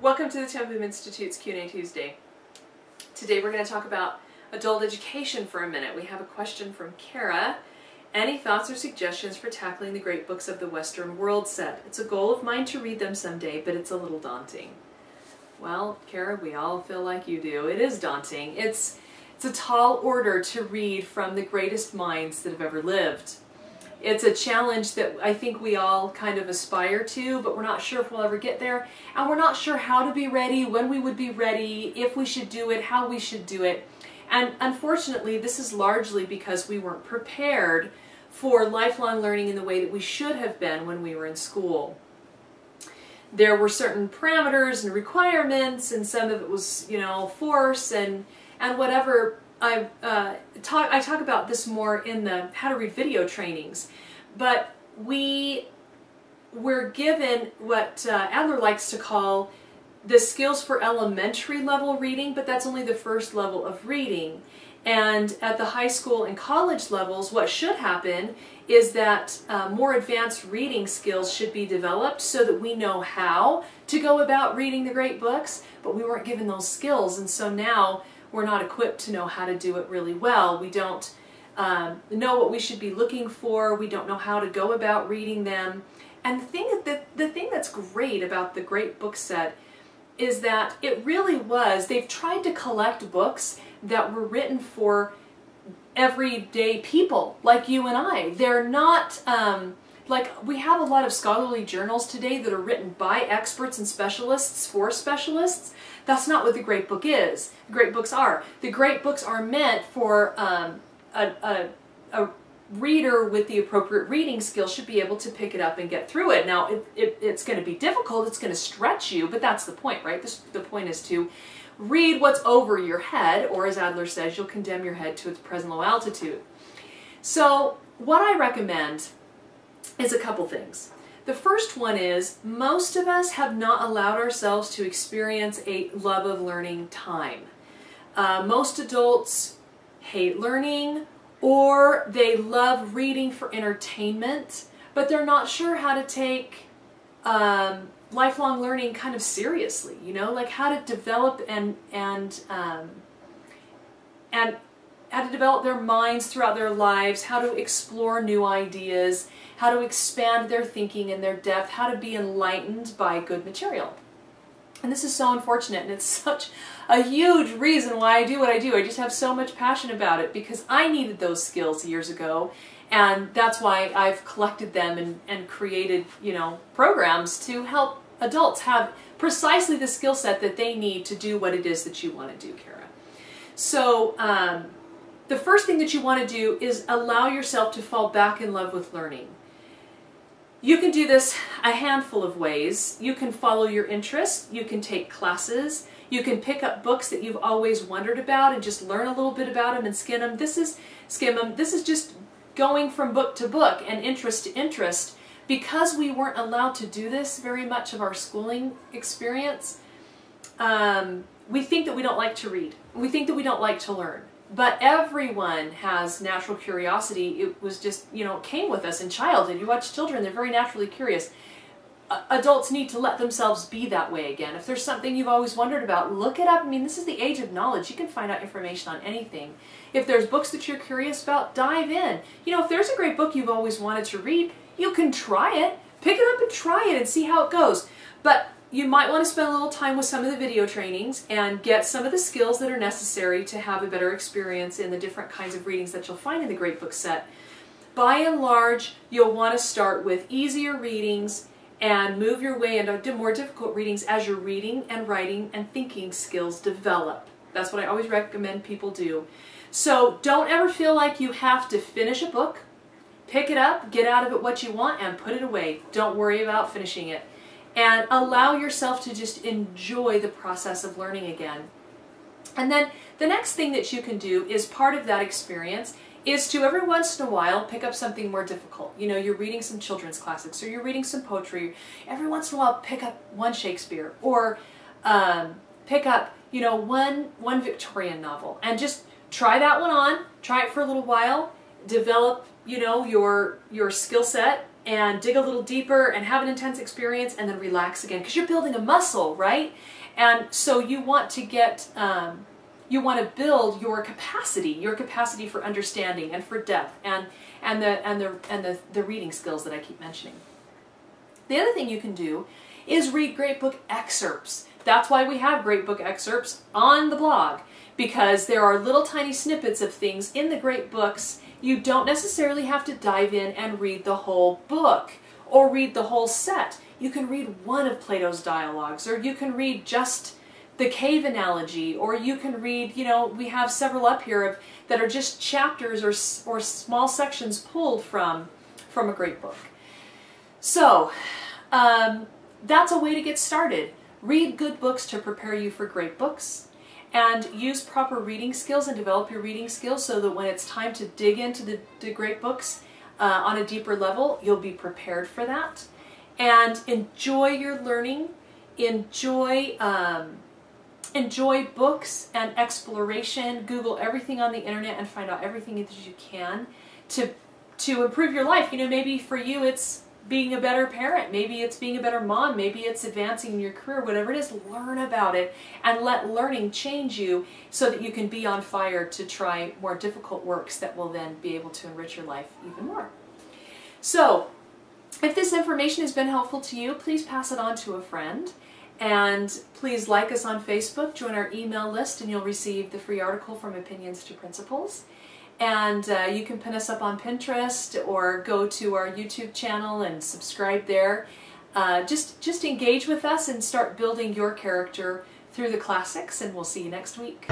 Welcome to the TONE Institute's Q&A Tuesday. Today we're going to talk about adult education for a minute. We have a question from Kara. Any thoughts or suggestions for tackling the great books of the Western world set? It's a goal of mine to read them someday, but it's a little daunting. Well, Kara, we all feel like you do. It is daunting. It's a tall order to read from the greatest minds that have ever lived. It's a challenge that I think we all kind of aspire to, but we're not sure if we'll ever get there. And we're not sure how to be ready, when we would be ready, if we should do it, how we should do it. And unfortunately, this is largely because we weren't prepared for lifelong learning in the way that we should have been when we were in school. There were certain parameters and requirements, and some of it was, force and whatever. I talk about this more in the how to read video trainings, but we were given what Adler likes to call the skills for elementary level reading, but that's only the first level of reading. And at the high school and college levels, what should happen is that more advanced reading skills should be developed so that we know how to go about reading the great books, but we weren't given those skills, and so now we're not equipped to know how to do it really well. We don't know what we should be looking for. We don't know how to go about reading them. And the thing that's great about the great book set is that it really was, they've tried to collect books that were written for everyday people like you and I. They're not, like we have a lot of scholarly journals today that are written by experts and specialists for specialists. That's not what the great book is. The great books are. The great books are meant for a reader with the appropriate reading skills should be able to pick it up and get through it. Now, it's going to be difficult, it's going to stretch you, but that's the point, right? The point is to read what's over your head, or as Adler says, you'll condemn your head to its present low altitude. So what I recommend is a couple things. The first one is, most of us have not allowed ourselves to experience a love of learning time. Most adults hate learning, or they love reading for entertainment, but they're not sure how to take lifelong learning kind of seriously, like how to develop and how to develop their minds throughout their lives, how to explore new ideas, how to expand their thinking and their depth, how to be enlightened by good material. And this is so unfortunate, and it's such a huge reason why I do what I do. I just have so much passion about it because I needed those skills years ago, and that's why I've collected them and created, programs to help adults have precisely the skill set that they need to do what it is that you want to do, Kara. So the first thing that you want to do is allow yourself to fall back in love with learning. You can do this a handful of ways. You can follow your interests, you can take classes, you can pick up books that you've always wondered about and just learn a little bit about them and skim them. This is just going from book to book and interest to interest. Because we weren't allowed to do this very much of our schooling experience, we think that we don't like to read. We think that we don't like to learn. But everyone has natural curiosity. It was just, it came with us in childhood. You watch children, they're very naturally curious. Adults need to let themselves be that way again. If there's something you've always wondered about, look it up. I mean, this is the age of knowledge. You can find out information on anything. If there's books that you're curious about, dive in. If there's a great book you've always wanted to read, you can try it. Pick it up and try it and see how it goes. But you might want to spend a little time with some of the video trainings and get some of the skills that are necessary to have a better experience in the different kinds of readings that you'll find in the great book set. By and large, you'll want to start with easier readings and move your way into more difficult readings as your reading and writing and thinking skills develop. That's what I always recommend people do. So don't ever feel like you have to finish a book. Pick it up, get out of it what you want, and put it away. Don't worry about finishing it. And allow yourself to just enjoy the process of learning again. And then the next thing that you can do is part of that experience is to every once in a while pick up something more difficult. You're reading some children's classics or you're reading some poetry. Every once in a while pick up one Shakespeare or pick up, one Victorian novel and just try that one on, try it for a little while, develop you know, your skill set and dig a little deeper and have an intense experience and then relax again, because you're building a muscle, right? And so you want to get, you want to build your capacity for understanding and for depth and the reading skills that I keep mentioning. The other thing you can do is read great book excerpts. That's why we have great book excerpts on the blog, because there are little tiny snippets of things in the great books. You don't necessarily have to dive in and read the whole book or read the whole set. You can read one of Plato's dialogues, or you can read just the cave analogy, or you can read, you know, we have several up here that are just chapters or small sections pulled from a great book. So that's a way to get started. Read good books to prepare you for great books, and use proper reading skills and develop your reading skills so that when it's time to dig into the great books on a deeper level, you'll be prepared for that. And enjoy your learning, enjoy books and exploration. Google everything on the internet and find out everything that you can to improve your life. You know, maybe for you it's being a better parent, maybe it's being a better mom, maybe it's advancing in your career, whatever it is, learn about it and let learning change you so that you can be on fire to try more difficult works that will then be able to enrich your life even more. So, if this information has been helpful to you, please pass it on to a friend. And please like us on Facebook, join our email list, and you'll receive the free article From Opinions to Principles. And you can pin us up on Pinterest or go to our YouTube channel and subscribe there. Just engage with us and start building your character through the classics, and we'll see you next week.